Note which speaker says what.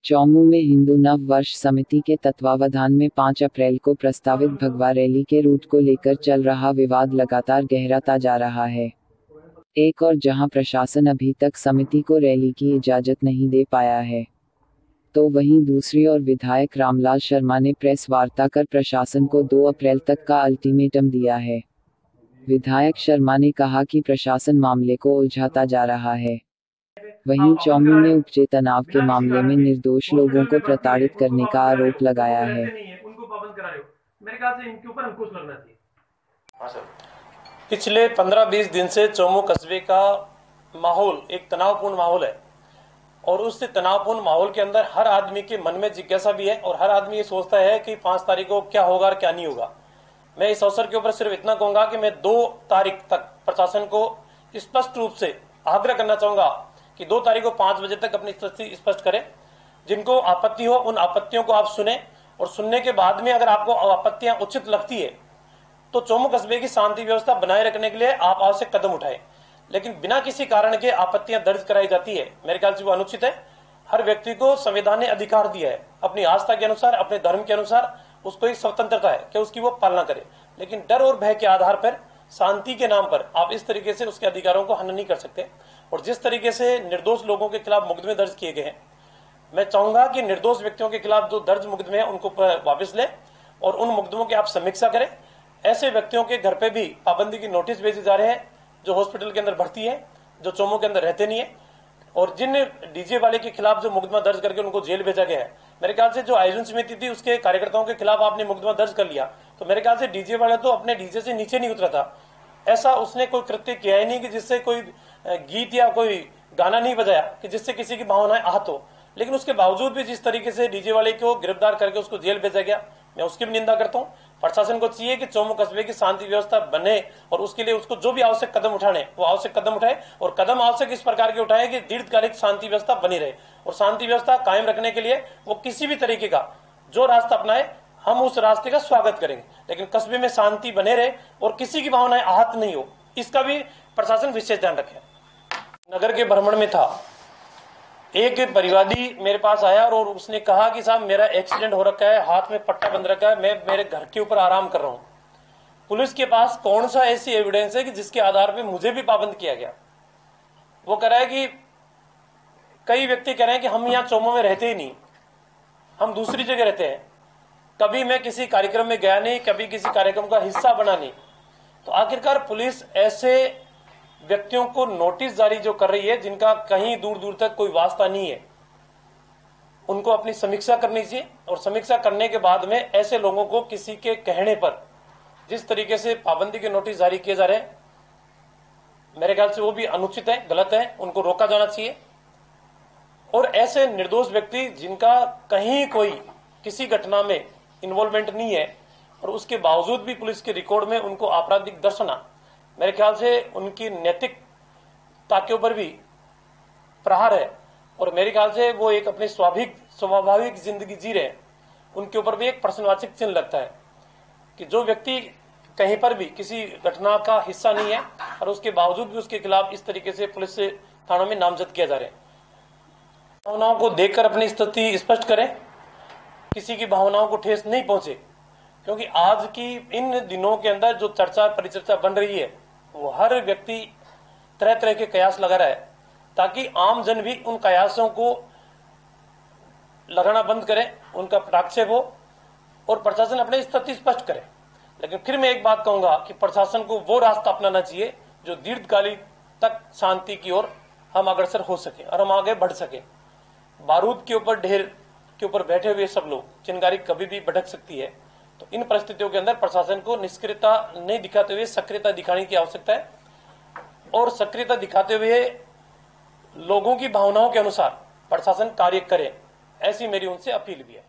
Speaker 1: चौमू में हिंदू नव वर्ष समिति के तत्वावधान में 5 अप्रैल को प्रस्तावित भगवा रैली के रूट को लेकर चल रहा विवाद लगातार गहराता जा रहा है। एक और जहां प्रशासन अभी तक समिति को रैली की इजाजत नहीं दे पाया है, तो वहीं दूसरी ओर विधायक रामलाल शर्मा ने प्रेस वार्ता कर प्रशासन को 2 अप्रैल तक का अल्टीमेटम दिया है। विधायक शर्मा ने कहा कि प्रशासन मामले को उलझाता जा रहा है। वहीं चौमू में उपजे तनाव के मामले में निर्दोष लोगों को प्रताड़ित करने का आरोप लगाया है।
Speaker 2: पिछले 15-20 दिन से चौमू कस्बे का माहौल एक तनावपूर्ण माहौल है और उस तनावपूर्ण माहौल के अंदर हर आदमी के मन में जिज्ञासा भी है और हर आदमी ये सोचता है कि 5 तारीख को क्या होगा और क्या नहीं होगा। मैं इस अवसर के ऊपर सिर्फ इतना कहूंगा कि मैं 2 तारीख तक प्रशासन को स्पष्ट रूप से आग्रह करना चाहूंगा कि 2 तारीख को 5 बजे तक अपनी स्थिति स्पष्ट करें। जिनको आपत्ति हो उन आपत्तियों को आप सुने और सुनने के बाद में अगर आपको आपत्तियां उचित लगती है तो चौमू कस्बे की शांति व्यवस्था बनाए रखने के लिए आप आवश्यक कदम उठाएं। लेकिन बिना किसी कारण के आपत्तियां दर्ज कराई जाती है, मेरे ख्याल से वो अनुचित है। हर व्यक्ति को संविधान ने अधिकार दिया है अपनी आस्था के अनुसार, अपने धर्म के अनुसार उसको एक स्वतंत्रता है कि उसकी वो पालना करे। लेकिन डर और भय के आधार पर, शांति के नाम पर आप इस तरीके से उसके अधिकारों को हनन नहीं कर सकते। और जिस तरीके से निर्दोष लोगों के खिलाफ मुकदमे दर्ज किए गए हैं, मैं चाहूंगा कि निर्दोष व्यक्तियों के खिलाफ जो दर्ज मुकदमे हैं उनको वापस लें और उन मुकदमों की आप समीक्षा करें। ऐसे व्यक्तियों के घर पे भी पाबंदी की नोटिस भेजे जा रहे हैं जो हॉस्पिटल के अंदर भर्ती है, जो चौमू के अंदर रहते नहीं है। और जिन डीजे वाले के खिलाफ जो मुकदमा दर्ज करके उनको जेल भेजा गया है, मेरे ख्याल से जो आयोजन समिति थी उसके कार्यकर्ताओं के खिलाफ आपने मुकदमा दर्ज कर लिया, तो मेरे ख्याल से डीजे वाला तो अपने डीजे से नीचे नहीं उतरा था। ऐसा उसने कोई कृत्य किया ही नहीं कि जिससे कोई गीत या कोई गाना नहीं बजाया कि जिससे किसी की भावनाएं आहत हो। लेकिन उसके बावजूद भी जिस तरीके से डीजे वाले को गिरफ्तार करके उसको जेल भेजा गया, मैं उसकी भी निंदा करता हूं। प्रशासन को चाहिए कि चौमू कस्बे की शांति व्यवस्था बने और उसके लिए उसको जो भी आवश्यक कदम उठाने वो आवश्यक कदम उठाए और कदम आवश्यक इस प्रकार के उठाए कि दीर्घकालिक शांति व्यवस्था बनी रहे। और शांति व्यवस्था कायम रखने के लिए वो किसी भी तरीके का जो रास्ता अपनाए, हम उस रास्ते का स्वागत करेंगे। लेकिन कस्बे में शांति बने रहे और किसी की भावनाएं आहत नहीं हो, इसका भी प्रशासन विशेष ध्यान रखे। नगर के भ्रमण में था, एक परिवादी मेरे पास आया और उसने कहा कि साहब मेरा एक्सीडेंट हो रखा है, हाथ में पट्टा बंध रखा है, मैं मेरे घर के ऊपर आराम कर रहा हूं। पुलिस के पास कौन सा ऐसी एविडेंस है कि जिसके आधार पे मुझे भी पाबंद किया गया। वो कह रहा है कि कई व्यक्ति कह रहे हैं कि हम यहाँ चौमू में रहते ही नहीं, हम दूसरी जगह रहते हैं, कभी मैं किसी कार्यक्रम में गया नहीं, कभी किसी कार्यक्रम का हिस्सा बना नहीं। तो आखिरकार पुलिस ऐसे व्यक्तियों को नोटिस जारी जो कर रही है जिनका कहीं दूर दूर तक कोई वास्ता नहीं है, उनको अपनी समीक्षा करनी चाहिए। और समीक्षा करने के बाद में ऐसे लोगों को किसी के कहने पर जिस तरीके से पाबंदी के नोटिस जारी किए जा रहे हैं, मेरे ख्याल से वो भी अनुचित है, गलत है, उनको रोका जाना चाहिए। और ऐसे निर्दोष व्यक्ति जिनका कहीं कोई किसी घटना में इन्वॉल्वमेंट नहीं है और उसके बावजूद भी पुलिस के रिकॉर्ड में उनको आपराधिक दर्शाना, मेरे ख्याल से उनकी नैतिकता के ऊपर भी प्रहार है। और मेरे ख्याल से वो एक अपनी स्वाभाविक जिंदगी जी रहे हैं, उनके ऊपर भी एक प्रश्नवाचक चिन्ह लगता है कि जो व्यक्ति कहीं पर भी किसी घटना का हिस्सा नहीं है और उसके बावजूद भी उसके खिलाफ इस तरीके से पुलिस से थानों में नामजद किया जा रहा है। भावनाओं को देखकर अपनी स्थिति स्पष्ट करें, किसी की भावनाओं को ठेस नहीं पहुंचे, क्योंकि आज की इन दिनों के अंदर जो चर्चा परिचर्चा बन रही है वो हर व्यक्ति तरह तरह के कयास लगा रहा है ताकि आम जन भी उन कयासों को लगाना बंद करे, उनका प्रक्षेप हो और प्रशासन अपनी स्थिति स्पष्ट करे। लेकिन फिर मैं एक बात कहूंगा कि प्रशासन को वो रास्ता अपनाना चाहिए जो दीर्घकालिक तक शांति की ओर हम अग्रसर हो सके और हम आगे बढ़ सके। बारूद के ऊपर ढेर के ऊपर बैठे हुए सब लोग, चिंगारी कभी भी भड़क सकती है। तो इन परिस्थितियों के अंदर प्रशासन को निष्क्रियता नहीं दिखाते हुए सक्रियता दिखाने की आवश्यकता है और सक्रियता दिखाते हुए लोगों की भावनाओं के अनुसार प्रशासन कार्य करे, ऐसी मेरी उनसे अपील भी है।